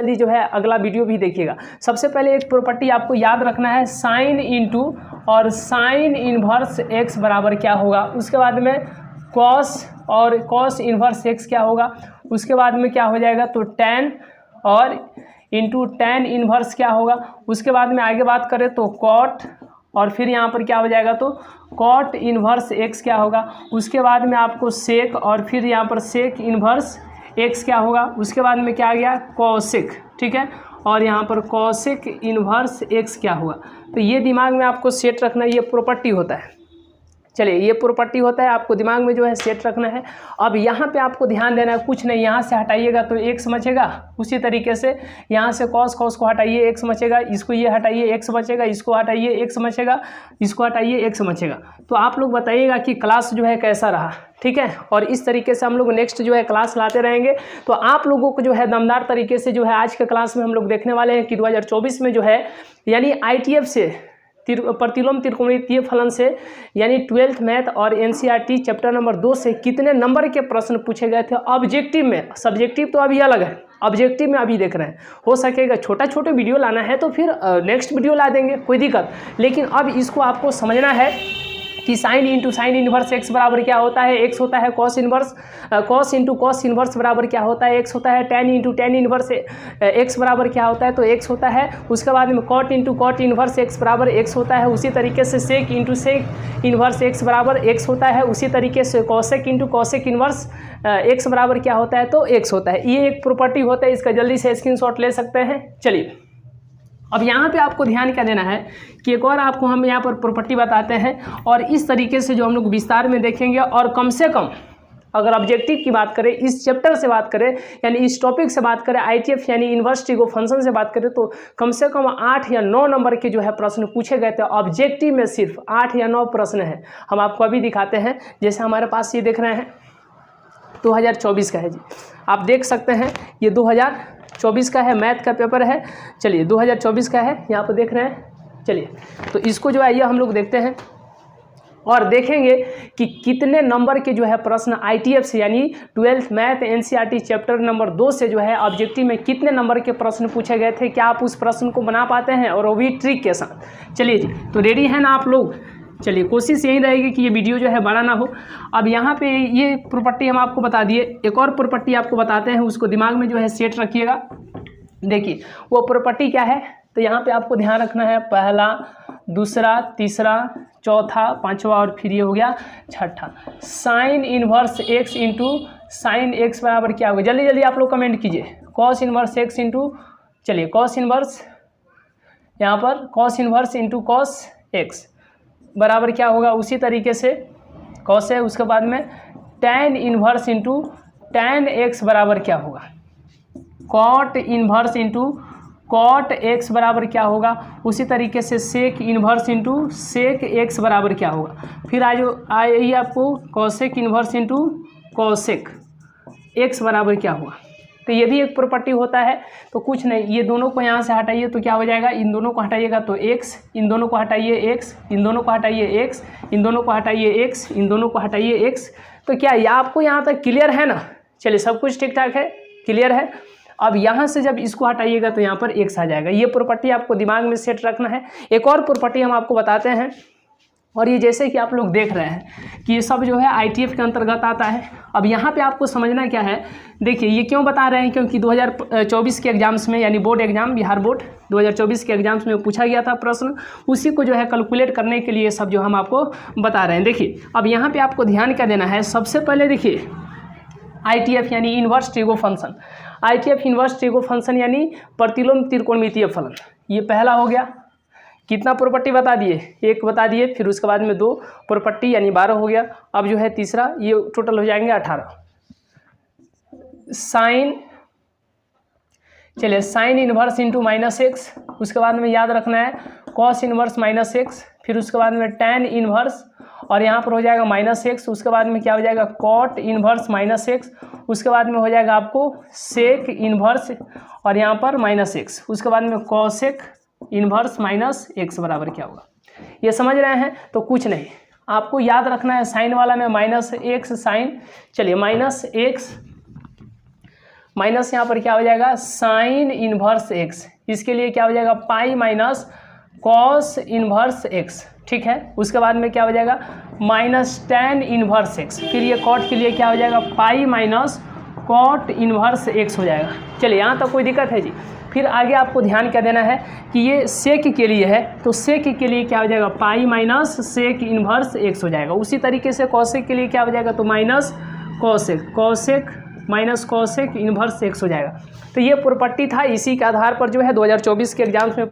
जल्दी जो है अगला वीडियो भी देखिएगा। सबसे पहले एक प्रॉपर्टी आपको याद रखना है, साइन इंटू और साइन इन्वर्स एक्स बराबर क्या होगा। उसके बाद में कॉस और कॉस इन्वर्स एक्स क्या होगा। उसके बाद में क्या हो जाएगा, तो टैन और इंटू टैन इन्वर्स क्या होगा। उसके बाद में आगे बात करें तो कॉट और फिर यहाँ पर क्या हो जाएगा, तो कॉट इन्वर्स एक्स क्या होगा। उसके बाद में आपको सेक और फिर यहाँ पर सेक इन्वर्स एक्स क्या होगा। उसके बाद में क्या आ गया, कॉसेक, ठीक है, और यहाँ पर कॉसेक इन्वर्स एक्स क्या होगा। तो ये दिमाग में आपको सेट रखना, ये प्रॉपर्टी होता है। चलिए, ये प्रॉपर्टी होता है, आपको दिमाग में जो है सेट रखना है। अब यहाँ पे आपको ध्यान देना है, कुछ नहीं, यहाँ से हटाइएगा तो एक्स बचेगा। उसी तरीके से यहाँ से कॉस को हटाइए, एक्स बचेगा। इसको ये हटाइए, एक्स बचेगा। इसको हटाइए, एक्स बचेगा। इसको हटाइए, एक्स बचेगा। तो आप लोग बताइएगा कि क्लास जो है कैसा रहा, ठीक है। और इस तरीके से हम लोग नेक्स्ट जो है क्लास लाते रहेंगे। तो आप लोगों को जो है दमदार तरीके से जो है आज के क्लास में हम लोग देखने वाले हैं कि 2024 में जो है यानी ITF से प्रतिलोम त्रिकोणमितीय फलन से यानी 12th मैथ और NCERT चैप्टर नंबर 2 से कितने नंबर के प्रश्न पूछे गए थे ऑब्जेक्टिव में। सब्जेक्टिव तो अभी अलग है, ऑब्जेक्टिव में अभी देख रहे हैं। हो सकेगा छोटे वीडियो लाना है तो फिर नेक्स्ट वीडियो ला देंगे, कोई दिक्कत। लेकिन अब इसको आपको समझना है कि sine into sine inverse X बराबर क्या होता है। एक्स होता है cos inverse, cos into cos inverse बराबर क्या होता है, एक्स होता है tan into tan inverse X बराबर क्या होता है, तो एक्स होता है। उसके बाद में cot into cot inverse X बराबर एक्स होता है। उसी तरीके से sec into sec inverse X बराबर एक्स होता है। उसी तरीके से cosec into cosec inverse X बराबर क्या होता है, तो एक्स होता है। ये एक प्रॉपर्टी होता है, इसका जल्दी से स्क्रीनशॉट ले सकते हैं। चलिए, अब यहाँ पे आपको ध्यान क्या देना है कि एक और आपको हम यहाँ पर प्रॉपर्टी बताते हैं और इस तरीके से जो हम लोग विस्तार में देखेंगे। और कम से कम अगर ऑब्जेक्टिव की बात करें, इस चैप्टर से बात करें यानी इस टॉपिक से बात करें, ITF यानी इन्वर्स ट्रिगो फंक्शन से बात करें, तो कम से कम 8 या 9 नंबर के जो है प्रश्न पूछे गए थे ऑब्जेक्टिव में। सिर्फ 8 या 9 प्रश्न हैं। हम आपको अभी दिखाते हैं। जैसे हमारे पास ये देख रहे हैं 2024 का है जी, आप देख सकते हैं ये 2024 का है, मैथ का पेपर है। चलिए 2024 का है, यहाँ पर देख रहे हैं। चलिए, तो इसको जो है ये हम लोग देखते हैं और देखेंगे कि कितने नंबर के जो है प्रश्न ITF से यानी 12th math NCERT chapter number 2 से जो है ऑब्जेक्टिव में कितने नंबर के प्रश्न पूछे गए थे। क्या आप उस प्रश्न को बना पाते हैं, और वो भी ट्रिक के साथ। चलिए जी, तो रेडी हैं ना आप लोग। चलिए, कोशिश यही रहेगी कि ये वीडियो जो है बड़ा ना हो। अब यहाँ पे ये प्रॉपर्टी हम आपको बता दिए, एक और प्रॉपर्टी आपको बताते हैं, उसको दिमाग में जो है सेट रखिएगा। देखिए वो प्रॉपर्टी क्या है, तो यहाँ पे आपको ध्यान रखना है पहला, दूसरा, तीसरा, चौथा, पांचवा और फिर ये हो गया छठा। Sign inverse x into sine x बराबर क्या होगा। जल्दी जल्दी आप लोग कमेंट कीजिए। कॉस इन्वर्स एक्स इंटू, चलिए कॉस इन्वर्स, यहाँ पर cos inverse into cos x बराबर क्या होगा। उसी तरीके से कॉस है, उसके बाद में tan inverse into tan X बराबर क्या होगा। Cot inverse into cot X बराबर क्या होगा। उसी तरीके से sec inverse into sec X बराबर क्या होगा। फिर आइए आपको cosec inverse into cosec X बराबर क्या होगा। तो ये भी एक प्रॉपर्टी होता है। तो कुछ नहीं, ये दोनों को यहाँ से हटाइए तो क्या हो जाएगा, इन दोनों को हटाइएगा तो x, इन दोनों को हटाइए x, इन दोनों को हटाइए x, इन दोनों को हटाइए x, इन दोनों को हटाइए x। तो क्या ये आपको यहाँ तक क्लियर है ना। चलिए, सब कुछ ठीक ठाक है, क्लियर है। अब यहाँ से जब इसको हटाइएगा तो यहाँ पर x आ जाएगा। ये प्रॉपर्टी आपको दिमाग में सेट रखना है। एक और प्रॉपर्टी हम आपको बताते हैं, और ये जैसे कि आप लोग देख रहे हैं कि ये सब जो है ITF के अंतर्गत आता है। अब यहाँ पे आपको समझना क्या है, देखिए ये क्यों बता रहे हैं, क्योंकि 2024 के एग्जाम्स में यानी बोर्ड एग्जाम, बिहार बोर्ड 2024 के एग्जाम्स में पूछा गया था प्रश्न, उसी को जो है कैलकुलेट करने के लिए सब जो हम आपको बता रहे हैं। देखिए अब यहाँ पर आपको ध्यान क्या देना है, सबसे पहले देखिए ITF यानी inverse trigo function, ITF inverse trigo function यानी प्रतिलोम त्रिकोणमितीय फलन। ये पहला हो गया। कितना प्रॉपर्टी बता दिए, एक बता दिए, फिर उसके बाद में 2 प्रॉपर्टी यानी 12 हो गया। अब जो है तीसरा, ये टोटल हो जाएंगे 18। साइन, चलिए sign inverse into minus x, उसके बाद में याद रखना है कॉस इन्वर्स माइनस एक्स, फिर उसके बाद में टैन इन्वर्स, और यहाँ पर हो जाएगा माइनस एक्स। उसके बाद में क्या हो जाएगा, कॉट इन्वर्स माइनस एक्स। उसके बाद में हो जाएगा आपको सेक इन्वर्स, और यहाँ पर माइनस एक्स। उसके बाद में कॉसेक इन्वर्स माइनस एक्स बराबर क्या होगा। ये समझ रहे हैं। तो कुछ नहीं, आपको याद रखना है साइन वाला में माइनस एक्स साइन, चलिए माइनस एक्स माइनस यहाँ पर क्या हो जाएगा साइन इनवर्स एक्स, इसके लिए क्या हो जाएगा pi minus cos inverse x, ठीक है। उसके बाद में क्या हो जाएगा माइनस टेन इनवर्स एक्स, फिर ये कॉट के लिए क्या हो जाएगा pi minus cot inverse X हो जाएगा। चलिए यहाँ तक कोई दिक्कत है जी। फिर आगे आपको ध्यान क्या देना है कि ये सेक के लिए है, तो सेक के लिए क्या हो जाएगा pi minus sec inverse X हो जाएगा। उसी तरीके से कॉसेक के लिए क्या हो जाएगा तो minus cosec, cosec minus cosec inverse X हो जाएगा। तो ये प्रॉपर्टी था, इसी के आधार पर जो है 2024 के एग्जाम्स में